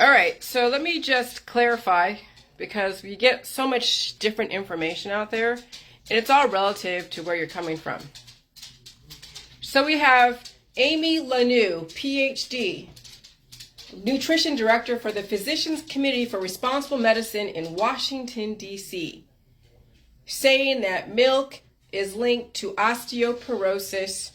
All right, so let me just clarify, because we get so much different information out there, and it's all relative to where you're coming from. So we have Amy Lanou, PhD, Nutrition Director for the Physicians Committee for Responsible Medicine in Washington, D.C., saying that milk is linked to osteoporosis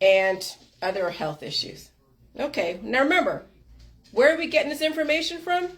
and other health issues. Okay, now remember, where are we getting this information from?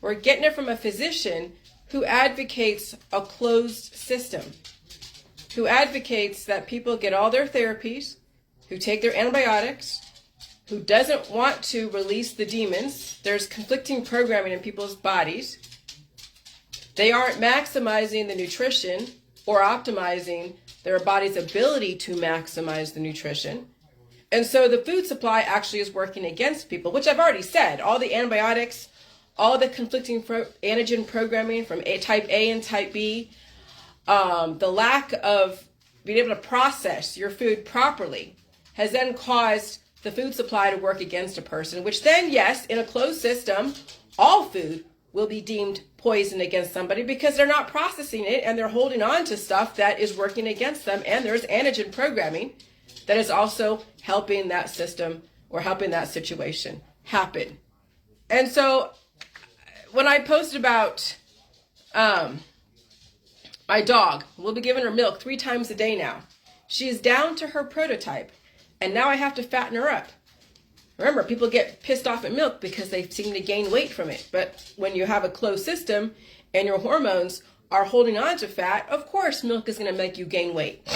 We're getting it from a physician who advocates a closed system, who advocates that people get all their therapies, who take their antibiotics, who doesn't want to release the demons. There's conflicting programming in people's bodies. They aren't maximizing the nutrition or optimizing their body's ability to maximize the nutrition. And so the food supply actually is working against people, which I've already said. All the antibiotics, all the conflicting antigen programming from type A and type B, the lack of being able to process your food properly has then caused the food supply to work against a person, which then, yes, in a closed system, all food will be deemed poison against somebody because they're not processing it and they're holding on to stuff that is working against them. And there's antigen programming that is also helping that system or helping that situation happen. And so when I posted about my dog, we'll be giving her milk 3 times a day now. She is down to her prototype, and now I have to fatten her up. Remember, people get pissed off at milk because they seem to gain weight from it. But when you have a closed system and your hormones are holding on to fat, of course milk is going to make you gain weight.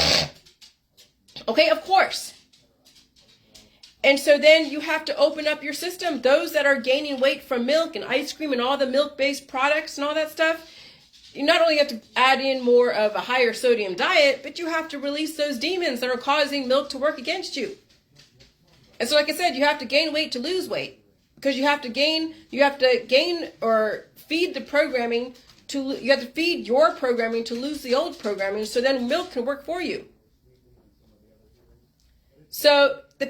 Okay, of course. And so then you have to open up your system. Those that are gaining weight from milk and ice cream and all the milk-based products and all that stuff, you not only have to add in more of a higher sodium diet, but you have to release those demons that are causing milk to work against you. And so like I said, you have to gain weight to lose weight, because you have to gain or feed the programming you have to feed your programming to lose the old programming, so then milk can work for you. So the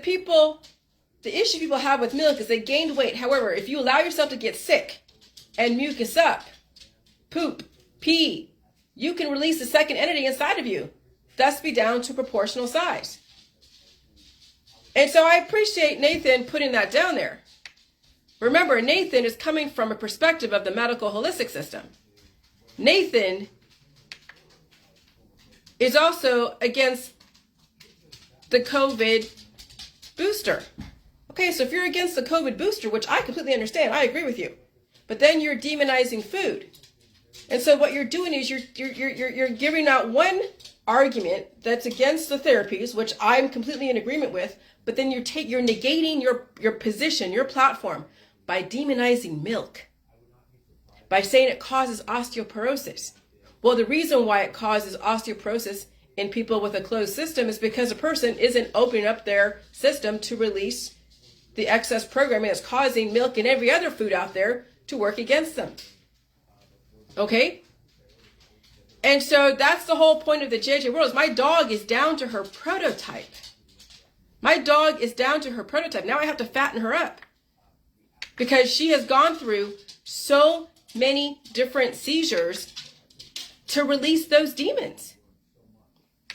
issue people have with milk is they gained weight. However, if you allow yourself to get sick and mucus up, poop, pee, you can release the second entity inside of you, thus be down to proportional size. And so I appreciate Nathan putting that down there. Remember, Nathan is coming from a perspective of the medical holistic system. Nathan is also against the COVID booster. Okay, so if you're against the COVID booster, which I completely understand, I agree with you, but then you're demonizing food. And so what you're doing is you're giving out one argument that's against the therapies, which I'm completely in agreement with, but then you're negating your position, your platform, by demonizing milk, by saying it causes osteoporosis. Well, the reason why it causes osteoporosis in people with a closed system is because a person isn't opening up their system to release the excess programming that's causing milk and every other food out there to work against them. Okay? And so that's the whole point of the JJ world. Is my dog is down to her prototype. My dog is down to her prototype. Now I have to fatten her up, because she has gone through so many different seizures to release those demons.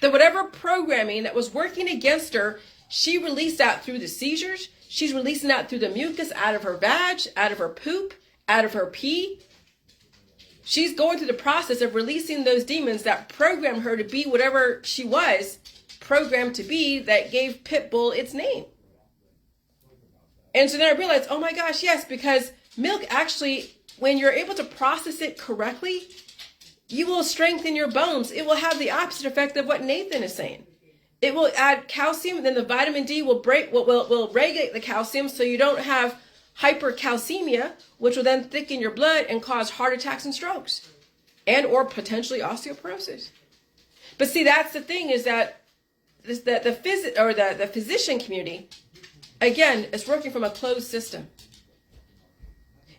That whatever programming that was working against her, she released out through the seizures. She's releasing out through the mucus, out of her vag, out of her poop, out of her pee. She's going through the process of releasing those demons that programmed her to be whatever she was programmed to be, that gave Pitbull its name. And so then I realized, oh my gosh, yes, because milk actually, when you're able to process it correctly, you will strengthen your bones. It will have the opposite effect of what Nathan is saying. It will add calcium, and then the vitamin D will regulate the calcium, so you don't have hypercalcemia, which will then thicken your blood and cause heart attacks and strokes, and or potentially osteoporosis. But see, that's the thing, is that the physician community, again, is working from a closed system.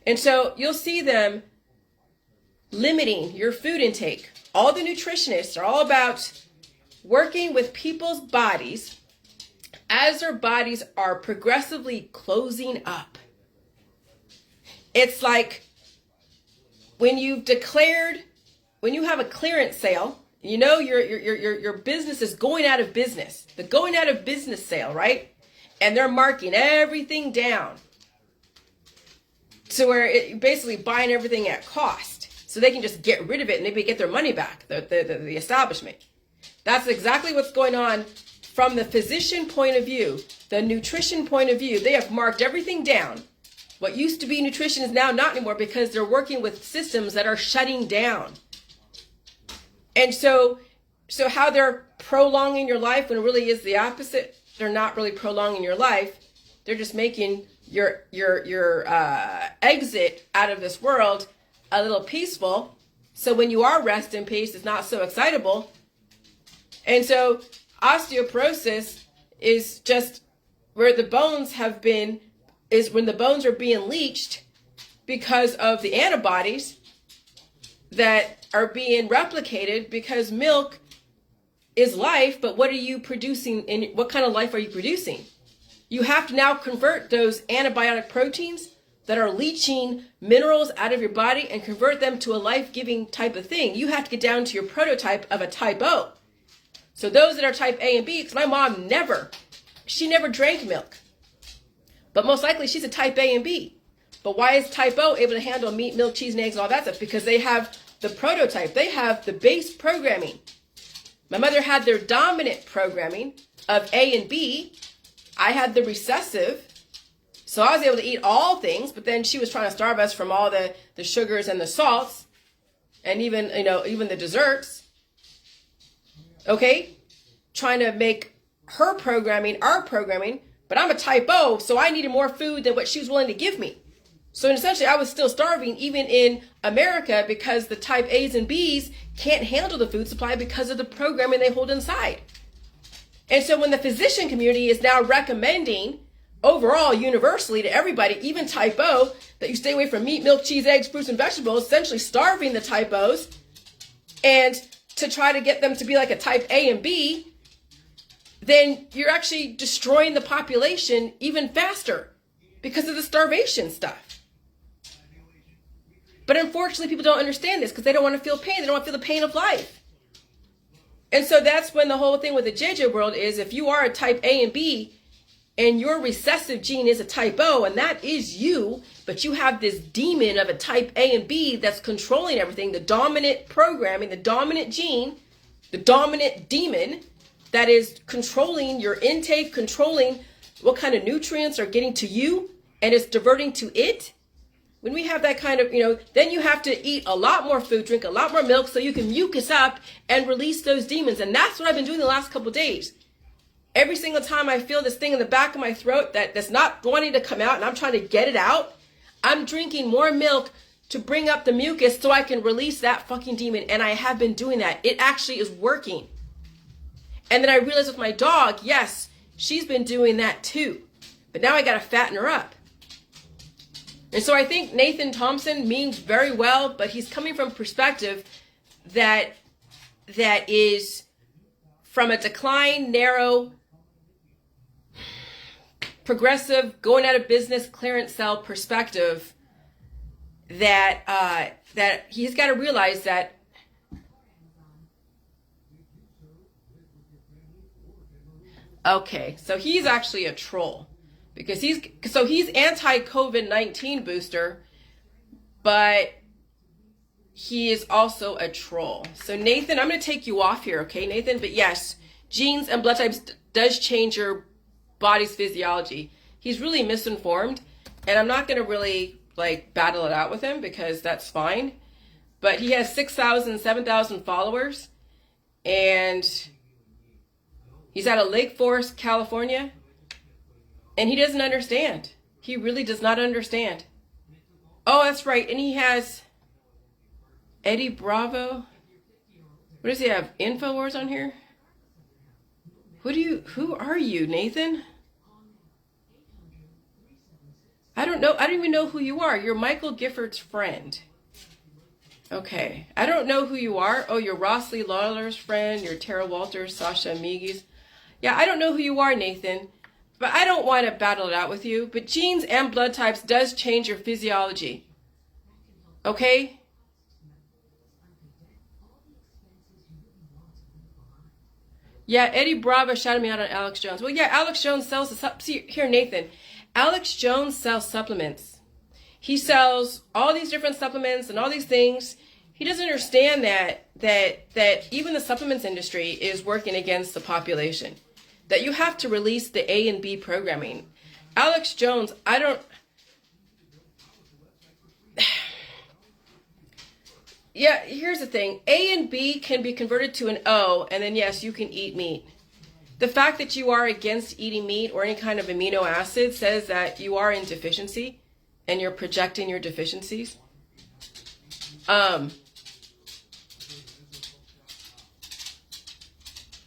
And so you'll see them limiting your food intake. All the nutritionists are all about working with people's bodies as their bodies are progressively closing up. It's like when you have a clearance sale, you know your business is going out of business. The going out of business sale, right? And they're marking everything down to where you're basically buying everything at cost, so they can just get rid of it and maybe get their money back, the establishment. That's exactly what's going on from the physician point of view, the nutrition point of view. They have marked everything down. What used to be nutrition is now not anymore because they're working with systems that are shutting down. And so how they're prolonging your life when it really is the opposite. They're not really prolonging your life. They're just making your exit out of this world a little peaceful. So when you are rest in peace, it's not so excitable. And so osteoporosis is just where the bones have been, is when the bones are being leached because of the antibodies that are being replicated, because milk is life, but what are you producing, and what kind of life are you producing? You have to now convert those antibiotic proteins that are leaching minerals out of your body and convert them to a life-giving type of thing. You have to get down to your prototype of a type O. So those that are type A and B, because my mom never drank milk. But most likely she's a type A and B. But why is type O able to handle meat, milk, cheese, and eggs, and all that stuff? Because they have the prototype. They have the base programming. My mother had their dominant programming of A and B. I had the recessive. So I was able to eat all things, but then she was trying to starve us from all the sugars and the salts, and even the desserts. Okay? Trying to make her programming our programming. But I'm a type O, so I needed more food than what she was willing to give me. So essentially, I was still starving even in America because the type A's and B's can't handle the food supply because of the programming they hold inside. And so when the physician community is now recommending overall, universally to everybody, even type O, that you stay away from meat, milk, cheese, eggs, fruits, and vegetables, essentially starving the type O's, and to try to get them to be like a type A and B, then you're actually destroying the population even faster because of the starvation stuff. But unfortunately, people don't understand this because they don't want to feel pain. They don't want to feel the pain of life. And so that's when the whole thing with the JJ world is, if you are a type A and B and your recessive gene is a type O, and that is you, but you have this demon of a type A and B that's controlling everything, the dominant programming, the dominant gene, the dominant demon, that is controlling your intake, controlling what kind of nutrients are getting to you, and it's diverting to it. When we have that kind of, then you have to eat a lot more food, drink a lot more milk so you can mucus up and release those demons. And that's what I've been doing the last couple of days. Every single time I feel this thing in the back of my throat that's not wanting to come out and I'm trying to get it out, I'm drinking more milk to bring up the mucus so I can release that fucking demon. And I have been doing that. It actually is working. And then I realized with my dog, yes, she's been doing that too. But now I got to fatten her up. And so I think Nathan Thompson means very well, but he's coming from a perspective that is from a decline, narrow, progressive, going out of business, clearance sale perspective, that he's got to realize that okay, so he's actually a troll because he's anti-COVID-19 booster, but he is also a troll. So Nathan, I'm going to take you off here, okay, Nathan? But yes, genes and blood types does change your body's physiology. He's really misinformed, and I'm not going to really battle it out with him because that's fine. But he has 6,000, 7,000 followers, and he's out of Lake Forest, California, and he doesn't understand. He really does not understand. Oh, that's right. And he has Eddie Bravo. What does he have? InfoWars on here? Who are you, Nathan? I don't know. I don't even know who you are. You're Michael Gifford's friend. Okay. I don't know who you are. Oh, you're Ross Lee Lawler's friend. You're Tara Walters, Sasha Migis. Yeah, I don't know who you are, Nathan. but I don't want to battle it out with you. But genes and blood types does change your physiology. Okay? Yeah, Eddie Bravo shouted me out on Alex Jones. Well, yeah, Alex Jones sells see here, Nathan. Alex Jones sells supplements. He sells all these different supplements and all these things. He doesn't understand that even the supplements industry is working against the population. That you have to release the A and B programming. Alex Jones, I don't... Yeah, here's the thing. A and B can be converted to an O, and then yes, you can eat meat. The fact that you are against eating meat or any kind of amino acid says that you are in deficiency, and you're projecting your deficiencies.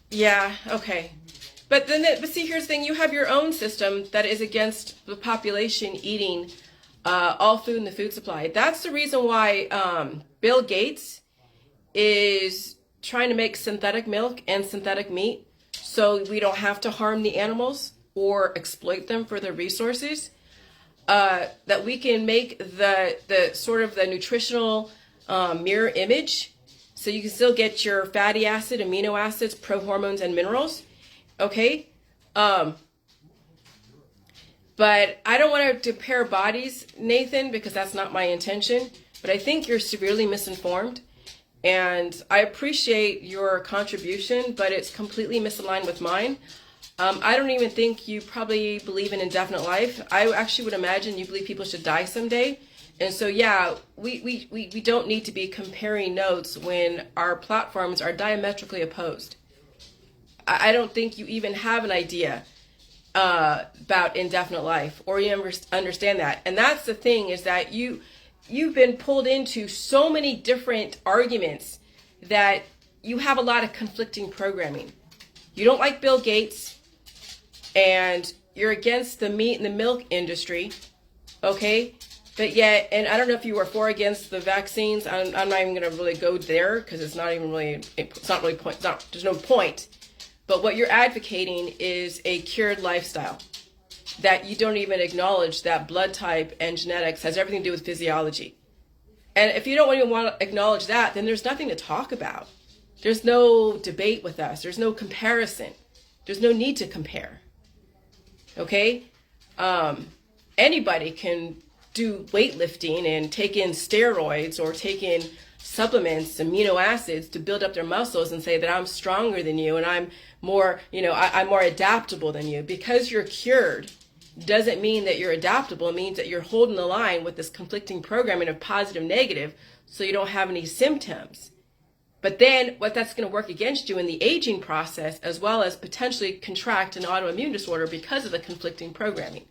Yeah, okay. But see, here's the thing. You have your own system that is against the population eating all food in the food supply. That's the reason why Bill Gates is trying to make synthetic milk and synthetic meat so we don't have to harm the animals or exploit them for their resources. That we can make the sort of the nutritional mirror image so you can still get your fatty acid, amino acids, prohormones, and minerals. Okay? But I don't want to compare bodies, Nathan, because that's not my intention. But I think you're severely misinformed. And I appreciate your contribution, but it's completely misaligned with mine. I don't even think you probably believe in indefinite life. I actually would imagine you believe people should die someday. And so, yeah, we don't need to be comparing notes when our platforms are diametrically opposed. I don't think you even have an idea about indefinite life, or you understand that. And that's the thing, is that you've been pulled into so many different arguments that you have a lot of conflicting programming. You don't like Bill Gates, and you're against the meat and the milk industry, okay? But yet, and I don't know if you were for or against the vaccines. I'm not even going to really go there because it's not really point. There's no point. But what you're advocating is a cured lifestyle. That you don't even acknowledge that blood type and genetics has everything to do with physiology. And if you don't even want to acknowledge that, then there's nothing to talk about. There's no debate with us. There's no comparison. There's no need to compare. Okay? Anybody can do weightlifting and take in steroids or take in supplements, amino acids to build up their muscles and say that I'm stronger than you and I'm more, I'm more adaptable than you. Because you're cured doesn't mean that you're adaptable. It means that you're holding the line with this conflicting programming of positive, negative, so you don't have any symptoms. But then what that's going to work against you in the aging process, as well as potentially contract an autoimmune disorder because of the conflicting programming.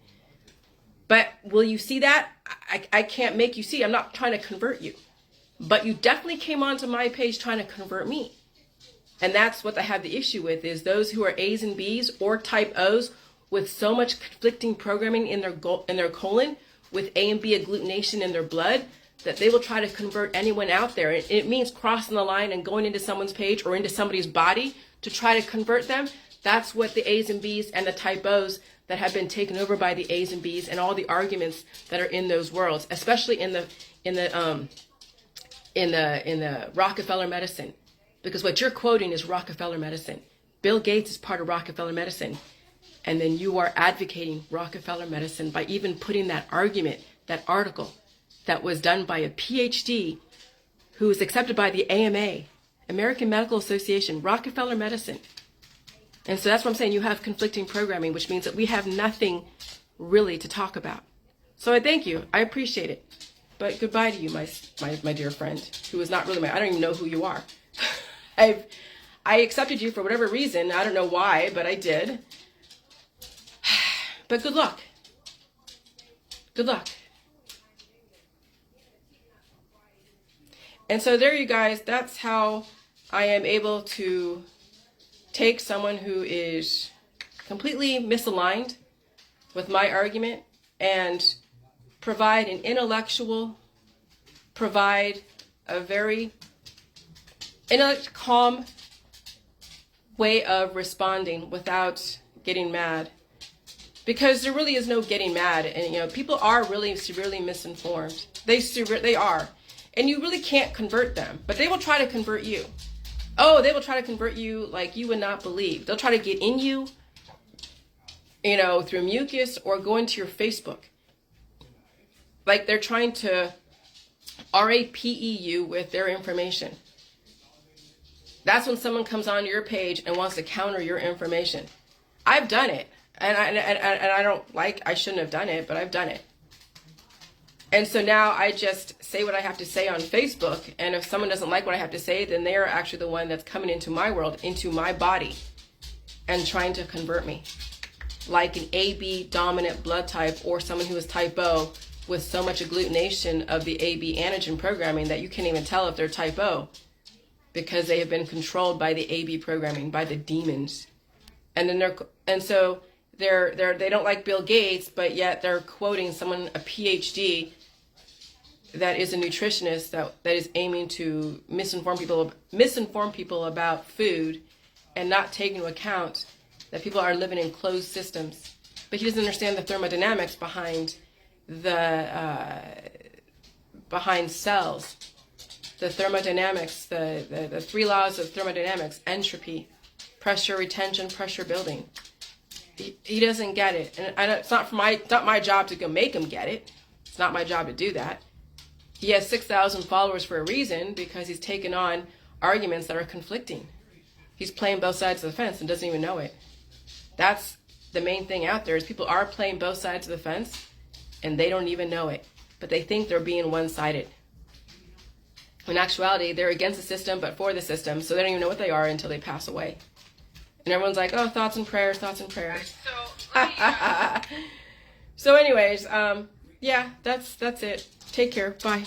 But will you see that? I can't make you see. I'm not trying to convert you. But you definitely came onto my page trying to convert me. And that's what I have the issue with, is those who are A's and B's or type O's with so much conflicting programming in their colon, with A and B agglutination in their blood, that they will try to convert anyone out there. It means crossing the line and going into someone's page or into somebody's body to try to convert them. That's what the A's and B's and the type O's that have been taken over by the A's and B's and all the arguments that are in those worlds, especially in the Rockefeller medicine, because what you're quoting is Rockefeller medicine. Bill Gates is part of Rockefeller medicine, and then you are advocating Rockefeller medicine by even putting that argument, that article that was done by a PhD who was accepted by the AMA, American Medical Association, Rockefeller medicine. And so that's what I'm saying. You have conflicting programming, which means that we have nothing really to talk about. So I thank you. I appreciate it. But goodbye to you, my dear friend, who is not really I don't even know who you are. I accepted you for whatever reason. I don't know why, but I did. But good luck. Good luck. And so there you guys, that's how I am able to take someone who is completely misaligned with my argument and provide an intellectual, provide a very calm way of responding without getting mad. because there really is no getting mad. And, you know, people are really severely misinformed. They are. And you really can't convert them, but they will try to convert you. Oh, they will try to convert you like you would not believe. They'll try to get in you, you know, through mucus or go into your Facebook. Like they're trying to RAPE you with their information. That's when someone comes on your page and wants to counter your information. I've done it. And I shouldn't have done it, but I've done it. And so now I just say what I have to say on Facebook. And if someone doesn't like what I have to say, then they're actually the one that's coming into my world, into my body, and trying to convert me. Like an AB dominant blood type, or someone who is type O with so much agglutination of the AB antigen programming that you can't even tell if they're type O, because they have been controlled by the AB programming, by the demons. And then they don't like Bill Gates, but yet they're quoting someone, a PhD, that is a nutritionist that is aiming to misinform people about food, and not take into account that people are living in closed systems. But he doesn't understand the thermodynamics behind behind cells, the thermodynamics, the three laws of thermodynamics: entropy, pressure retention, pressure building. He doesn't get it, and it's not my job to go make him get it. It's not my job to do that. He has 6,000 followers for a reason, because he's taken on arguments that are conflicting. He's playing both sides of the fence and doesn't even know it. That's the main thing out there, is people are playing both sides of the fence and they don't even know it, but they think they're being one-sided. In actuality, they're against the system but for the system, so they don't even know what they are until they pass away. And everyone's like, oh, thoughts and prayers, thoughts and prayers. So anyways, yeah, that's it. Take care. Bye.